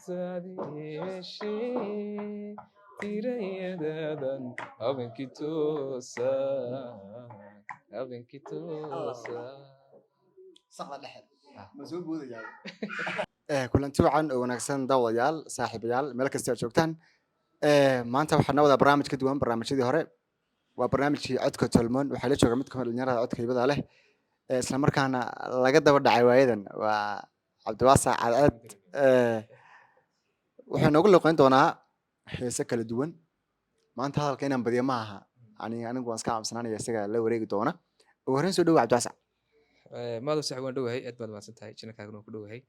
tadiyeshi tirayadadan habenkitosa صقر دحر مسؤول بوديال kulanti wacan oo wanaagsan daawadayaal saaxiibayaal meel kasta aad joogtaan maanta waxaan wadaa barnaamij ka duwan barnaamijyadii hore waa barnaamijkii codka tolmoon waxaa la jooga mid ka mid dhalinyarada codka hibada leh isla markaana laga daba dhacay waayadan waa cabdiwaasac cadceed wuxuu noogu liqeyn doonaa heese kala duwan maanta hadalka inaan badiyo ma aha anigu waan iska aaminsananaya isaga la wareegi doona ugu horreyn soo dhawo cabdiwaasac maado sax waan dhowahay aad baad mahadsan tahay channelkaagana waan ku dhowahay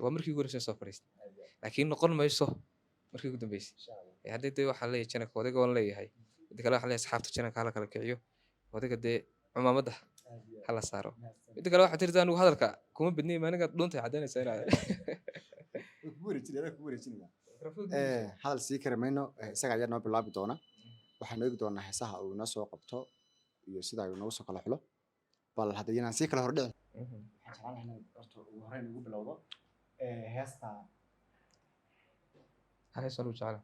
waa markii ugu horreysay soo fadhiistay laakiin noqon mayso markii ugu dambeysay haddii dee waxaan leeyahay channelka odayga waan leeyahay midda kale waxaan leeyahay asxaabta channelka hala kala kiciyo odayga dee cumaamadda hala saaro midda kale waxaad tirtaa anigu hadalka kuma bidnay maaniga dhuuntay caddaynaysaa inaad hadal sii kari mayno isaga ayaa noo bilaabi doona waxaan eegi doonaa heesaha uu inoo soo qabto iyo sida uu noogu soo kala xulo bal hadda inaan sii kala hordhicin waxaan jeclaan lahaa horta ugu horreyn ugu bilowdo heesta heestan uu jeclaa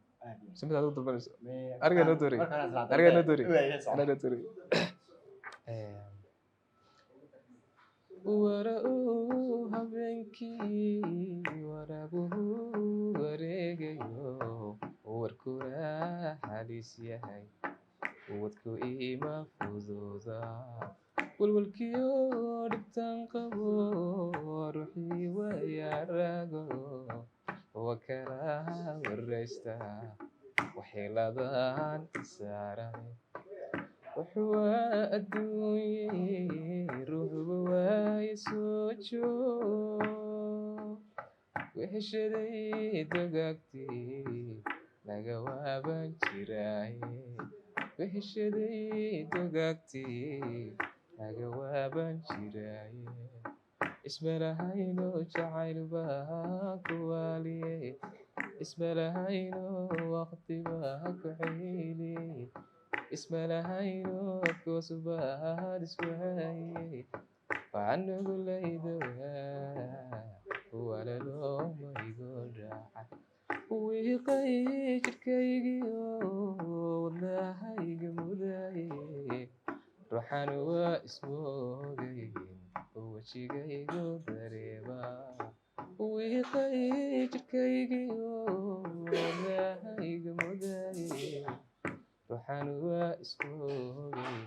simid aad u dalbanayso ariga noo doori ariga noo doori ana noo doori warau habeenkii warabuhu wareegayo warkuna halis yahay wadku ima fududa walwalkiyo dhibtaan qabo ruuxii wayaarago wakala wareysta waxyeeladan saaran wuxuu adduunye ruuxba waaye soo joog weheshaday dogaagtii laga waaban jiraaye weheshaday dogaagtii laga waaban jiraaye ismalahayno jacayl baa ku waaliye ismalahayno waqti baa ku xiliye ismalahayno koosbaan iswaaye waxaanagu laydogaa walalomaygo dhaca wiiqay jidhkaygiyo wadnahayga mudaaye ruuxan waa ismoogayn wejigaygu dareema wiiqay jidhkaygiyo wadnahayga mudaaye ruuxan waa ismoogayn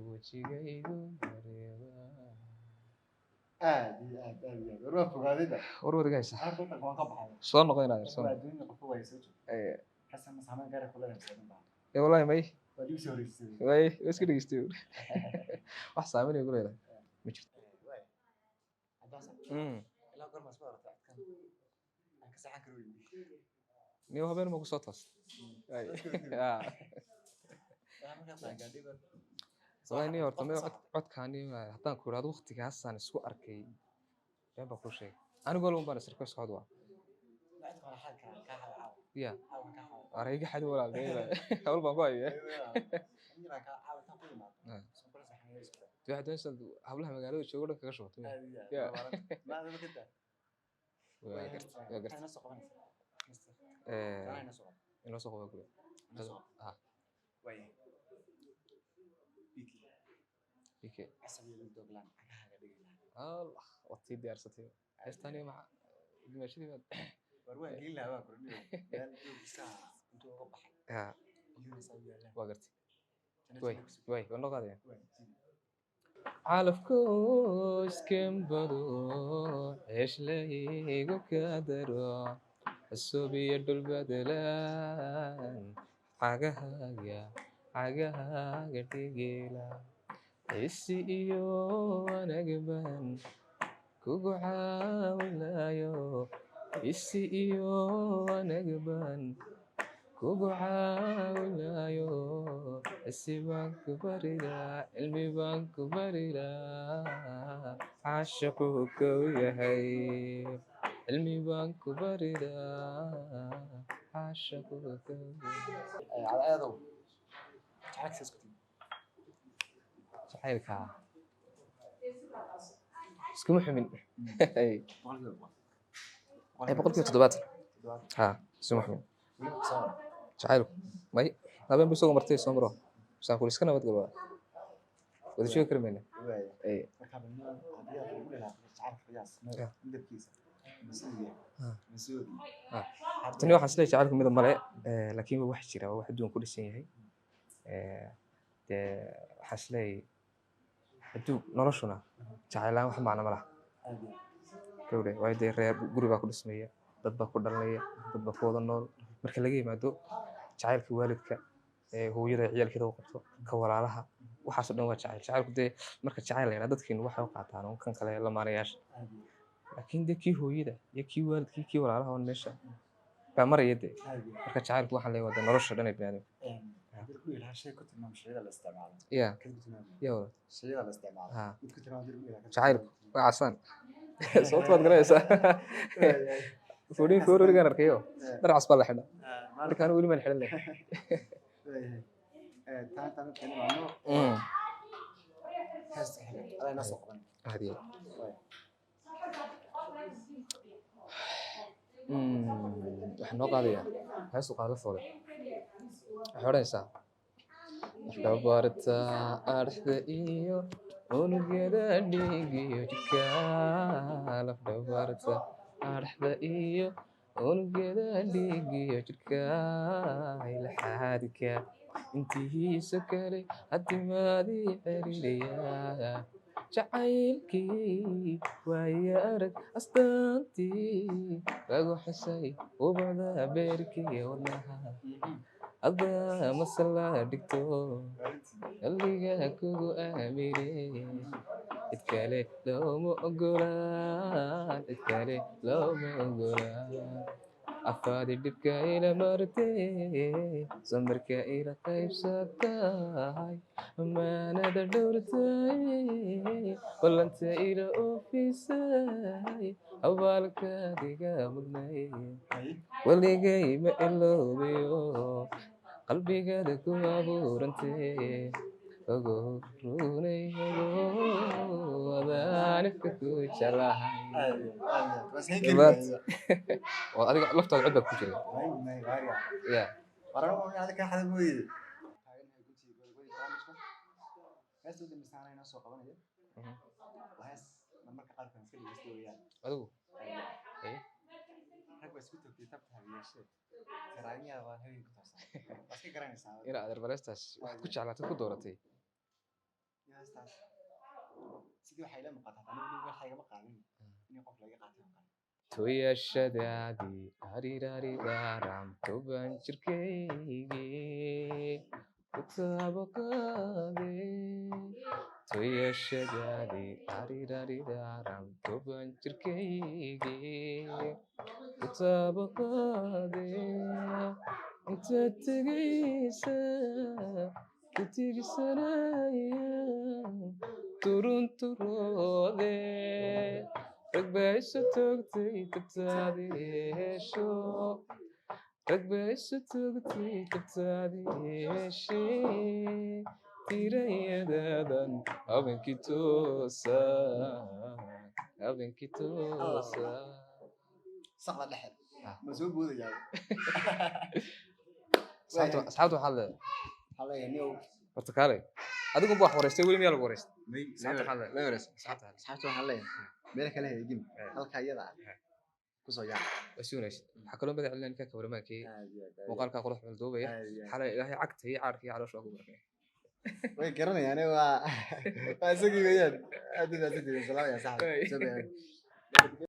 wejigaygu dareema aad iyo aad warwa fogaadida warwadiga haysa halka waan ka baxay soo noqo inaad soo adduunka qofku way soo joogtay xasan ma saameyn gaar ah ku leeyahay wallahi may waa dib soo horeysay way iska dhigistay wax saameyn ugu leeyahay ma jirto ilaa goorma soo aragtay aan ka saxan karo niyo habeen ma ku soo toos والله نيو horta meel codkaani haddaan ku iraado waqtigaasaan isku arkay been baa kuu sheegay anigoo loon baan sirka socod waa ya arayga xad walaal deeyla hawl baan ku hayaa tu hadda soo hablaha magaalada joogo dhanka ka shubtay ya inoo soo qabo بيكي عصبي الدوغلان عقاها دغلا الله وقتي ديارستي هستاني مع دمشقي بعد warwaa gelin lahaa waa kordhinay meel joogsaa intuu uga baxay biyuuna saa u yaalaan waa gartay way wanoo qaadaya calafku iskembado ceeshlaygu ka daro asubiyo dhul badalaan cagahaaga dhigila isi iyo anagban kugu caawinayo isi iyo anagban kugu caawinayo isi baan ku barida cilmi baan ku barida caashaqu kow yahay cilmi baan ku barida caashaqu kow cadceedow jacaylkaas ku jacaylka iskuma xumin boqolkiiba 70 ها سمح لي jacaylku may habeen bisoo martay soo maro saan ku iska nabad galwa wada sheegi karmayna ay tani waxaan isleeyahay jacaylku mid male laakiin wax jira wax adduun ku dhisan yahay dee waxaan isleeyahay adduun noloshuna jacaylaan wax macno ma laha gawdhe waayo dee reer guri baa ku dhismaya dad baa ku dhalanaya dad baa ku wada nool marka laga yimaado jacaylka waalidka hooyada ciyaalkeeda u qabto ka walaalaha waxaas oo dhan waa jacayl jacaylku dee marka jacayl la yidhaha dadkiinu waxay u qaataan oo kan kale lamaanayaasha laakiin dee kii hooyada iyo kii waalidkii kii walaalaha on meesha baa maraya dee marka jacaylku waxaan leeyahay waa dee nolosha dhan ee biniaadamka ya ya ha jacaylku waa casaan sababta waad garanaysaa foorigan arkayo dhar cas baa la xidha marka anigu weli maan xidhan leh waxaan noo qaadayaa heesu qaado foole waxay odhanaysaa dhabarta adhaxda iyo unugyada dhiigiyo jidhka lafdhabarta adhaxda iyo unugyada dhiigiyo jidhka ilaxaadika intihiisa kale hadimaadii xiriiraya jacaylkii waaye arag astaantii lagu xusay ubada beerkiyo wadnaha adaa masala dhigto qalbiga kugu aamine cid kale looma ogolaan cid kale looma ogolaan afaadi dhibka ila martay samirka ila qaybsatay amaanada dhowrtay ballanta ila oofisay abaalkaadiga mudnay waligay ma iloobayo qalbigaada ku abuurantay ogo runay ogo adaanifka ku jeclahay oo adiga laftaada cid baa ku jira ya adigu ina adeer bareestaas waxaad ku jeclaatay ku dooratay toyashadaadii hariraridaram toban jirkaygii kutaabaqaade toyashadaadii hariraridaram toban jirkaygii kutaabaqaade inta tegaysa ku tegisanaya turunturoode rag baa isu toogtay tabtaadi hesho rag baa isu toogtay tabtaadi heshe tirayadadan habeenkii toosa saqda dhexe ma soo boodayaa asxaabta waxaa leedahay horta kaale adigu wax wareystay weli miyaa lagu wareystay asxaabta waxaan leeyahay meel kale heegin halka iyada kusoo yaa wasuunaysid waxaa kaloo madax celinaa ninka kawarmaankii muuqaalkaa qurux badan duubaya xalay ilaahay cagta iyo caarka iyo caloosha ugu barkay way garanayaan waa isagii weeyaan aad iyo aad salaam ya saxib